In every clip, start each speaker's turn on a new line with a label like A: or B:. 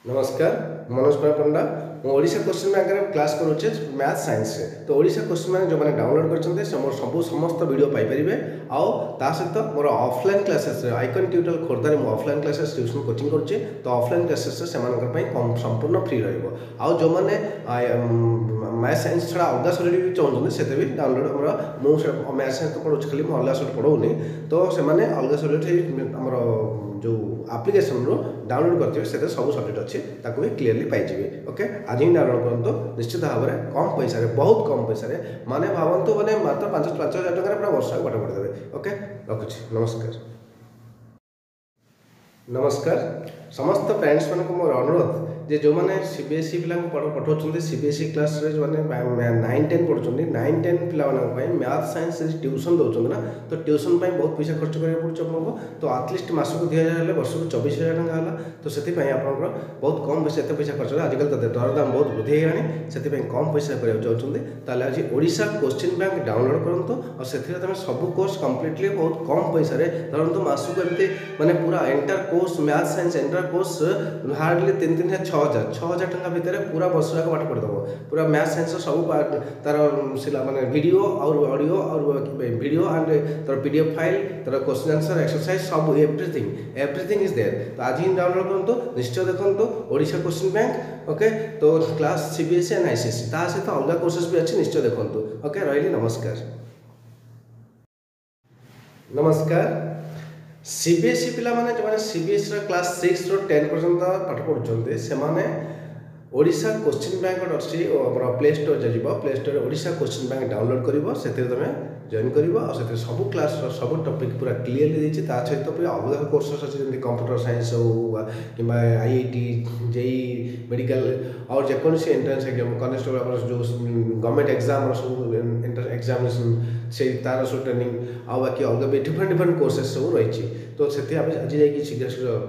A: नमस्कार मनोज कुमार पंडा Odisha question bank रे class करूचे मैथ साइंस रे तो ओडिशा क्वेश्चन बैंक जो माने डाउनलोड करछन्ते से मोर सब समस्त वीडियो पाई परिबे आउ ता सहित मोर ऑफलाइन क्लासेस रे आइकन ट्यूटोरियल खोरदा रे मो ऑफलाइन क्लासेस ट्यूशन कोचिंग करछे तो ऑफलाइन क्लासेस से सेमानकर पई संपूर्ण फ्री रहइबो आउ जो माने मैथ साइंस छडा अलगा सब्जेक्ट भी चाहउछन्ते सेते भी डाउनलोड हमरा मो मैथ साइंस तो पढो खाली मो अलगा सब्जेक्ट पढौनी तो से माने अलगा सब्जेक्ट हमर जो एप्लिकेशन रो डाउनलोड करथिबे सेते सब सब्जेक्ट अछि ताको भी क्लियरली पाई जिवे ओके आज ही डाउनलोड करंतो निश्चित भाव में कम पैसा रे बहुत कम पैसा रे माने भावंतु माने मात्र 5,000 टका रे पूरा वर्ष पाठ पढ़ी देबे ओके रखुछि नमस्कार नमस्कार समस्त पेरेंट्स मान को मोर अनुरोध जे जो माने सीबीएसई पिला को पढ़ाउछन्ते सीबीएसई क्लास रे जो माने 9 10 पढ़ुछन्ते 9 10 पिला मानक पई मैथ साइंस ट्यूशन दउछन्ते ना तो ट्यूशन पई बहुत पैसा खर्च करिया पड़छ आपनको तो एटलीस्ट मास को 2000 हेले वर्ष को 24000 टका हला तो सेति पई आपनको बहुत कम पैसा एते पैसा खर्च आजकल तो दर दाम बहुत वृद्धि हेलानी सेति पई कम पैसा करिया चाहछन्ते ताले आज ओडिशा क्वेश्चन बैंक डाउनलोड करंतो और सेति तमे सब कोर्स कंप्लीटली बहुत कम पैसा रे धरंतो मास को एते माने पूरा entire course math science entire course hardly 3,000 टका भितर पूरा वर्ष का पाठ पढ़ी दबो पूरा मैथ साइंस सब तार सिला माने वीडियो और ऑडियो और वीडियो एंड तार पीडीएफ फाइल तार क्वेश्चन आंसर एक्सरसाइज सब एवरीथिंग इज देयर तो आज ही डाउनलोड करंतो निश्चय देखंतो ओडिशा क्वेश्चन बैंक ओके तो क्लास सीबीएसई एंड आईसीएसई ता सहित अलग कोर्सेस भी अछि निश्चय देखंतो ओके रहली नमस्कार नमस्कार सीबीएसई पिला माने जो माने सीबीएसई रा क्लास 6 रो 10 पर्यंत पाठ पढुचन्ते से माने ओडिशा क्वेश्चन बैंक अछि हमरा प्ले स्टोर जाजिबो प्ले स्टोर रे ओडिशा क्वेश्चन बैंक डाउनलोड करिवो सेते तमे जॉइन करिवो और सेते सब क्लास सब टॉपिक पूरा क्लियरली देछि ता सहित पूरा अलग कोर्सेस अछि जेंति कंप्यूटर साइंस हो किबा आईआईटी जेई मेडिकल और जे कोन से एंट्रेंस एग्जाम कांस्टेबल हमर जो गवर्नमेंट एग्जाम सब एंट्रेंस एग्जामिनेशन से तार सो ट्रेनिंग आ बाकी अलग भी डिफरेंट कोर्सेस सब रही तो से आज जाकि शीघ्र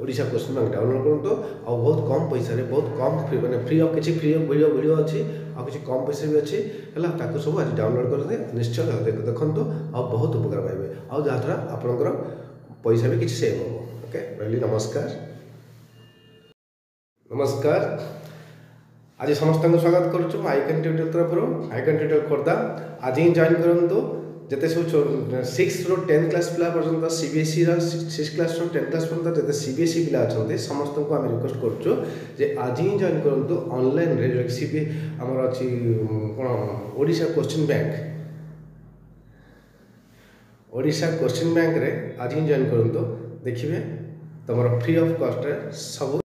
A: ओडिशा क्वेश्चन बैंक डाउनलोड करंतो और बहुत कम पैसा रे बहुत कम फ्री माने फ्री ऑफ किछि फ्री वीडियो अछि और किछि कम पैसा भी अछि हला ताको सब आज डाउनलोड करते निश्चय देखंतो और बहुत उपकार पाइबे और जात्रा आपनकर पैसा भी किछि सेव हो ओके रहली नमस्कार नमस्कार आज समस्त स्वागत करूँ आइकन ट्यूटोरियल तरफ आइकन ट्यूटोरियल खोर्धा आज ही जॉइन करंतो जते सब 6 रो 10 क्लास पिला पर्यंत सीबीएसई रा 6 क्लास रो 10 क्लास पर्यंत जते सीबीएसई पिला अछन्ते समस्त को हम रिक्वेस्ट करछु जे आज ही जॉइन करंतो ऑनलाइन रे सीबी हमर अछि कोन ओडिशा क्वेश्चन बैंक रे आज ही जॉइन करंतो देखिबे तमरो फ्री ऑफ कॉस्ट रे सब